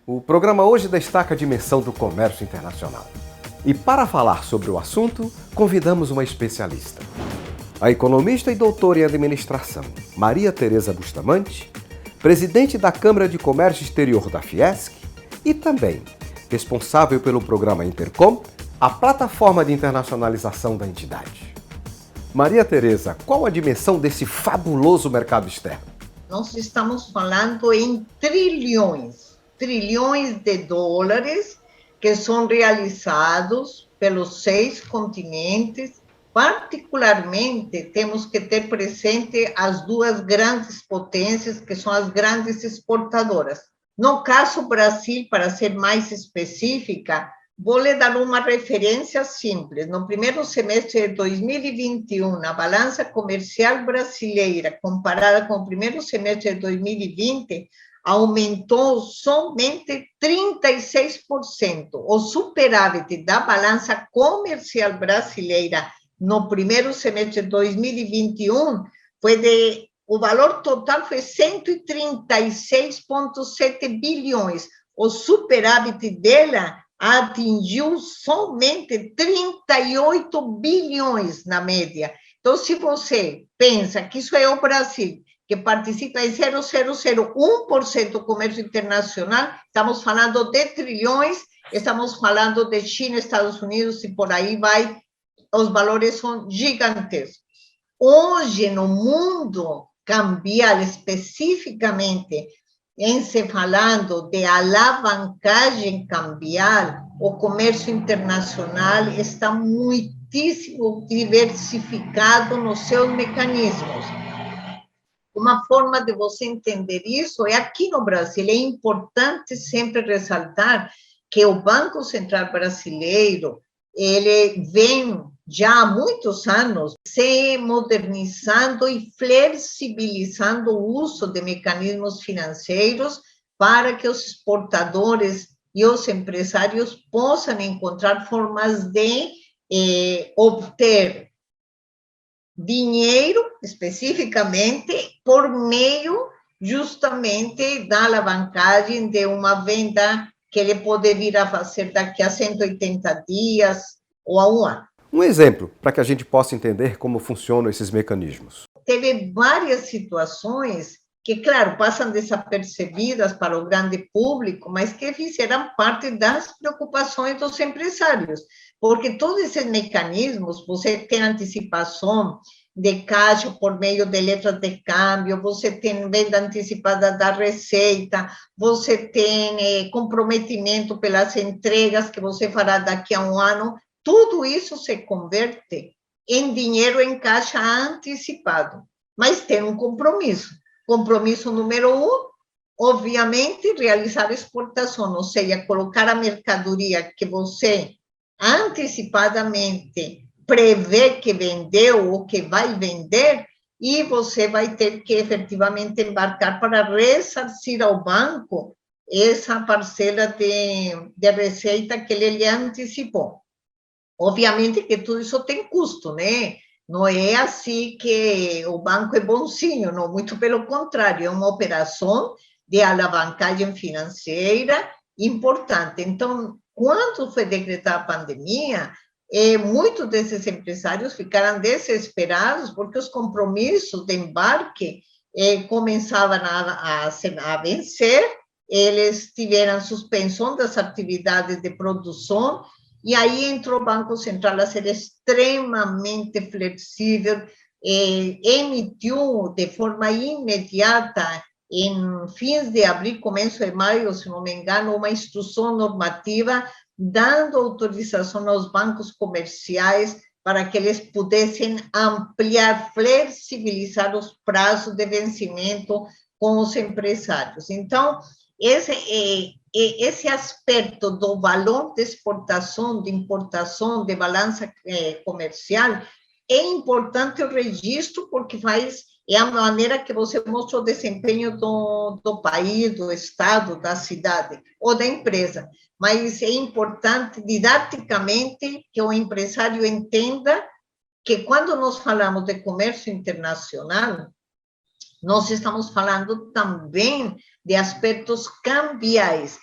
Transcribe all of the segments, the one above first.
O programa hoje destaca a dimensão do comércio internacional. E para falar sobre o assunto, convidamos uma especialista. A economista e doutora em administração, Maria Tereza Bustamante, presidente da Câmara de Comércio Exterior da Fiesc e também responsável pelo programa Intercom, a plataforma de internacionalização da entidade. Maria Tereza, qual a dimensão desse fabuloso mercado externo? Nós estamos falando em trilhões de dólares que são realizados pelos 6 continentes. Particularmente, temos que ter presente as 2 grandes potências, que são as grandes exportadoras. No caso Brasil, para ser mais específica, vou lhe dar uma referência simples. No primeiro semestre de 2021, a balança comercial brasileira, comparada com o primeiro semestre de 2020, aumentou somente 36%. O superávit da balança comercial brasileira no primeiro semestre de 2021 o valor total foi 136,7 bilhões. O superávit dela atingiu somente 38 bilhões na média. Então, se você pensa que isso é o Brasil, que participa em 0,001% do comércio internacional, estamos falando de trilhões, estamos falando de China, Estados Unidos e por aí vai, os valores são gigantescos. Hoje, no mundo cambial, especificamente, em se falando de alavancagem cambial, o comércio internacional está muitíssimo diversificado nos seus mecanismos. Uma forma de você entender isso é aqui no Brasil. É importante sempre ressaltar que o Banco Central Brasileiro, ele vem já há muitos anos se modernizando e flexibilizando o uso de mecanismos financeiros para que os exportadores e os empresários possam encontrar formas de obter dinheiro, especificamente, por meio justamente da alavancagem de uma venda que ele pode vir a fazer daqui a 180 dias ou a um ano. Um exemplo para que a gente possa entender como funcionam esses mecanismos. Teve várias situações que, claro, passam desapercebidas para o grande público, mas que fizeram parte das preocupações dos empresários, porque todos esses mecanismos, você tem antecipação de caixa por meio de letras de câmbio, você tem venda antecipada da receita, você tem comprometimento pelas entregas que você fará daqui a um ano, tudo isso se converte em dinheiro em caixa antecipado, mas tem um compromisso. Compromisso número 1, obviamente, realizar exportação, ou seja, colocar a mercadoria que você antecipadamente prevê que vendeu ou que vai vender, e você vai ter que efetivamente embarcar para ressarcir ao banco essa parcela de receita que ele lhe antecipou. Obviamente que tudo isso tem custo, né? Não é assim que o banco é bonzinho, não, muito pelo contrário, é uma operação de alavancagem financeira importante. Então, quando foi decretada a pandemia, muitos desses empresários ficaram desesperados porque os compromissos de embarque começavam a vencer, eles tiveram suspensão das atividades de produção, e aí entrou o Banco Central a ser extremamente flexível, emitiu de forma imediata, em fins de abril, começo de maio, se não me engano, uma instrução normativa dando autorização aos bancos comerciais para que eles pudessem ampliar, flexibilizar os prazos de vencimento com os empresários. Então, esse aspecto do valor de exportação, de importação, de balança comercial, é importante o registro, porque é a maneira que você mostra o desempenho do país, do estado, da cidade ou da empresa. Mas é importante, didaticamente, que o empresário entenda que quando nós falamos de comércio internacional, nós estamos falando também de aspectos cambiais.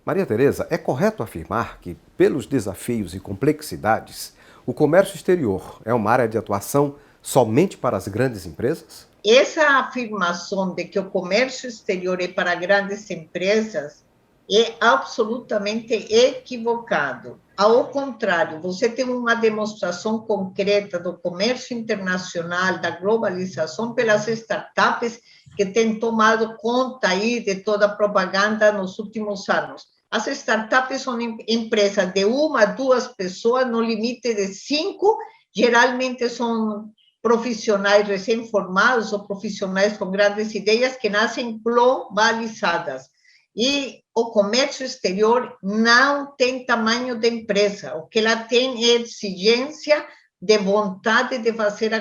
Maria Tereza, é correto afirmar que, pelos desafios e complexidades, o comércio exterior é uma área de atuação somente para as grandes empresas? Essa afirmação de que o comércio exterior é para grandes empresas é absolutamente equivocado. Ao contrário, você tem uma demonstração concreta do comércio internacional, da globalização pelas startups que têm tomado conta aí de toda a propaganda nos últimos anos. As startups são empresas de uma, duas pessoas, no limite de 5, geralmente são profissionais recém-formados ou profissionais com grandes ideias que nascem globalizadas. E o comércio exterior não tem tamanho de empresa. O que ela tem é exigência de vontade de fazer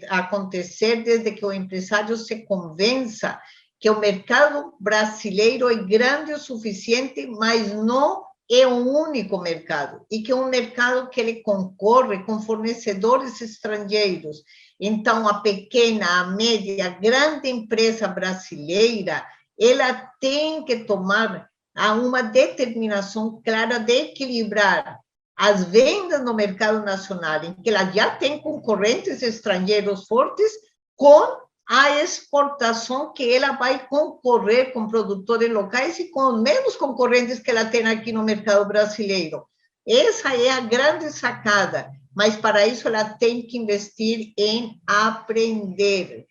acontecer desde que o empresário se convença que o mercado brasileiro é grande o suficiente, mas não é o único mercado, e que é um mercado que ele concorre com fornecedores estrangeiros. Então, a pequena, a média, a grande empresa brasileira, ela tem que tomar uma determinação clara de equilibrar as vendas no mercado nacional, em que ela já tem concorrentes estrangeiros fortes, com a exportação, que ela vai concorrer com produtores locais e com os mesmos concorrentes que ela tem aqui no mercado brasileiro. Essa é a grande sacada, mas para isso ela tem que investir em aprender.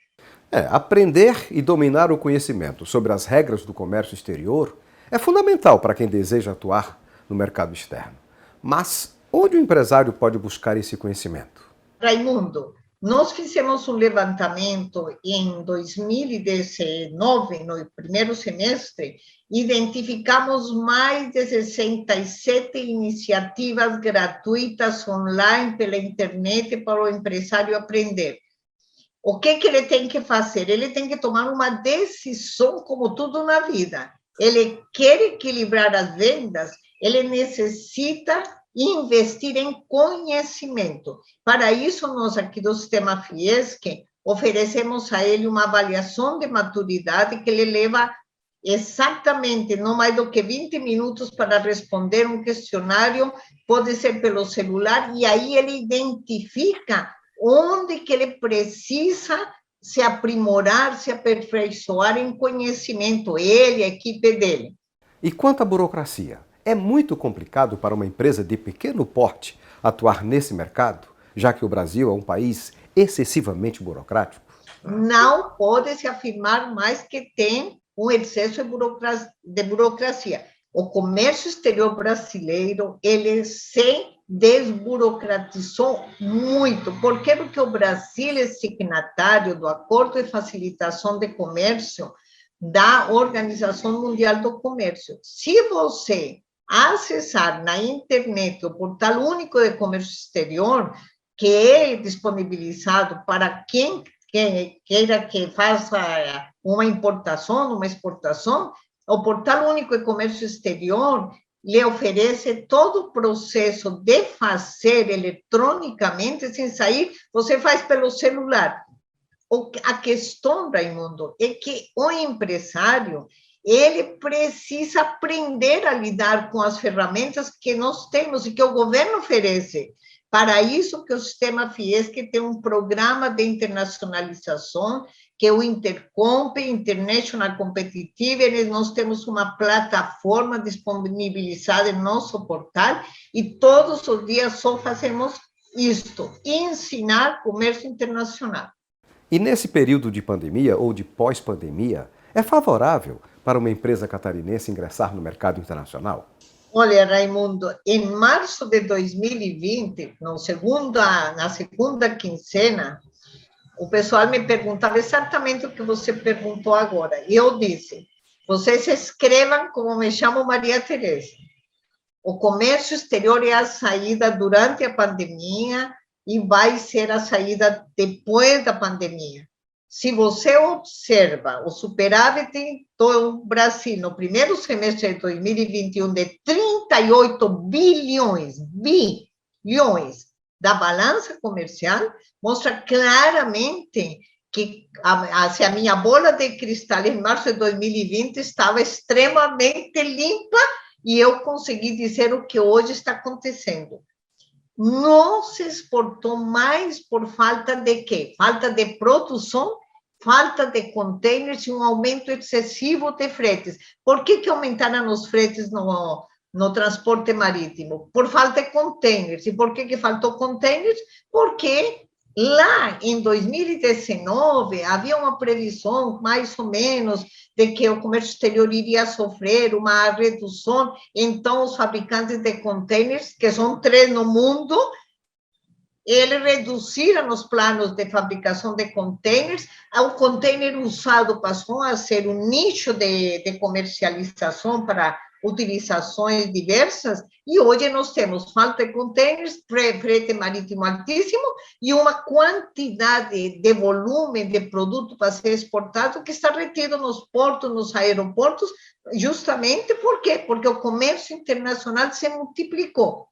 Aprender e dominar o conhecimento sobre as regras do comércio exterior é fundamental para quem deseja atuar no mercado externo. Mas onde o empresário pode buscar esse conhecimento? Raimundo, nós fizemos um levantamento em 2019, no primeiro semestre, identificamos mais de 67 iniciativas gratuitas online pela internet para o empresário aprender. O que ele tem que fazer? Ele tem que tomar uma decisão, como tudo na vida. Ele quer equilibrar as vendas, ele necessita investir em conhecimento. Para isso, nós aqui do Sistema Fiesc oferecemos a ele uma avaliação de maturidade que ele leva exatamente não mais do que 20 minutos para responder um questionário, pode ser pelo celular, e aí ele identifica onde que ele precisa se aprimorar, se aperfeiçoar em conhecimento, ele, a equipe dele. E quanto à burocracia? É muito complicado para uma empresa de pequeno porte atuar nesse mercado, já que o Brasil é um país excessivamente burocrático? Não pode se afirmar mais que tem um excesso de burocracia. O comércio exterior brasileiro, ele se desburocratizou muito. Por quê? Porque o Brasil é signatário do Acordo de Facilitação de Comércio da Organização Mundial do Comércio. Se você acessar na internet o Portal Único de Comércio Exterior, que é disponibilizado para quem queira que faça uma importação, uma exportação, o Portal Único de Comércio Exterior lhe oferece todo o processo de fazer eletronicamente, sem sair, você faz pelo celular. A questão, Raimundo, é que o empresário, ele precisa aprender a lidar com as ferramentas que nós temos e que o governo oferece. Para isso que o Sistema Fiesc tem um programa de internacionalização, que é o Intercomp, International Competitive, e nós temos uma plataforma disponibilizada em nosso portal, e todos os dias só fazemos isto, ensinar comércio internacional. E nesse período de pandemia ou de pós-pandemia, é favorável para uma empresa catarinense ingressar no mercado internacional? Olha, Raimundo, em março de 2020, na segunda quincena, o pessoal me perguntava exatamente o que você perguntou agora. E eu disse, vocês escrevam como me chamo Maria Tereza. O comércio exterior é a saída durante a pandemia e vai ser a saída depois da pandemia. Se você observa o superávit do Brasil no primeiro semestre de 2021 de 38 bilhões da balança comercial, mostra claramente que a minha bola de cristal em março de 2020 estava extremamente limpa e eu consegui dizer o que hoje está acontecendo. Não se exportou mais por falta de quê? Falta de produção, falta de containers e um aumento excessivo de fretes. Por que aumentaram os fretes no transporte marítimo? Por falta de containers. E por que faltou containers? Porque lá em 2019 havia uma previsão, mais ou menos, de que o comércio exterior iria sofrer uma redução, então os fabricantes de containers, que são 3 no mundo, eles reduziram os planos de fabricação de containers, o container usado passou a ser um nicho de comercialização para utilizações diversas, e hoje nós temos falta de containers, frete marítimo altíssimo, e uma quantidade de volume de produto para ser exportado que está retido nos portos, nos aeroportos, justamente por quê? Porque o comércio internacional se multiplicou.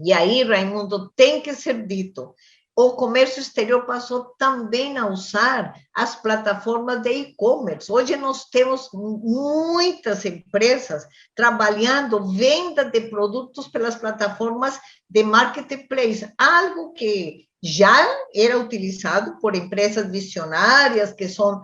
E aí, Raimundo, tem que ser dito, o comércio exterior passou também a usar as plataformas de e-commerce. Hoje nós temos muitas empresas trabalhando venda de produtos pelas plataformas de marketplace, algo que já era utilizado por empresas visionárias que são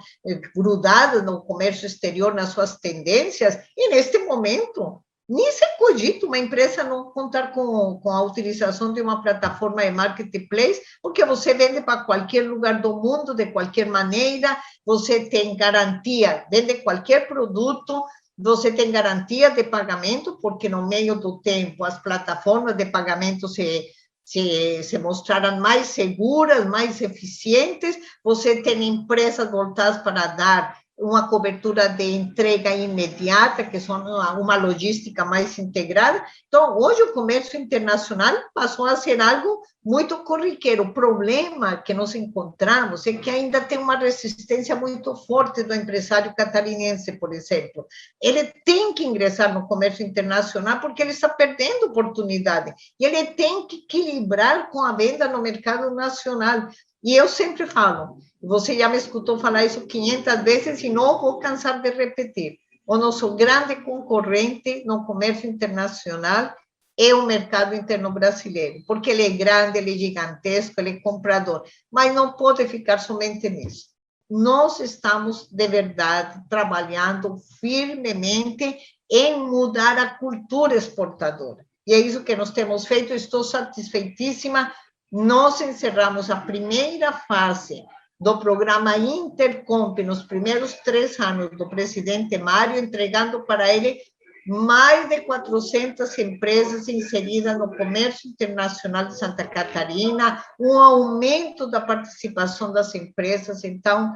grudadas no comércio exterior nas suas tendências, e neste momento nem se cogita uma empresa não contar com a utilização de uma plataforma de marketplace, porque você vende para qualquer lugar do mundo, de qualquer maneira, você tem garantia, vende qualquer produto, você tem garantia de pagamento, porque no meio do tempo as plataformas de pagamento se mostraram mais seguras, mais eficientes, você tem empresas voltadas para dar uma cobertura de entrega imediata, que são uma logística mais integrada. Então, hoje o comércio internacional passou a ser algo muito corriqueiro. O problema que nós encontramos é que ainda tem uma resistência muito forte do empresário catarinense, por exemplo. Ele tem que ingressar no comércio internacional porque ele está perdendo oportunidade, e ele tem que equilibrar com a venda no mercado nacional. E eu sempre falo, você já me escutou falar isso 500 vezes e não vou cansar de repetir, o nosso grande concorrente no comércio internacional é o mercado interno brasileiro, porque ele é grande, ele é gigantesco, ele é comprador, mas não pode ficar somente nisso. Nós estamos, de verdade, trabalhando firmemente em mudar a cultura exportadora. E é isso que nós temos feito, estou satisfeitíssima. Nós encerramos a primeira fase do programa Intercomp, nos primeiros 3 anos do presidente Mário, entregando para ele mais de 400 empresas inseridas no comércio internacional de Santa Catarina, um aumento da participação das empresas. Então,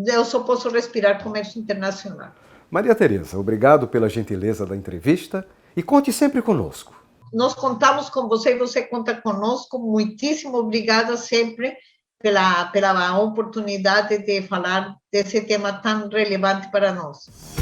eu só posso respirar comércio internacional. Maria Tereza, obrigado pela gentileza da entrevista e conte sempre conosco. Nós contamos com você e você conta conosco. Muitíssimo obrigada sempre pela oportunidade de falar desse tema tão relevante para nós.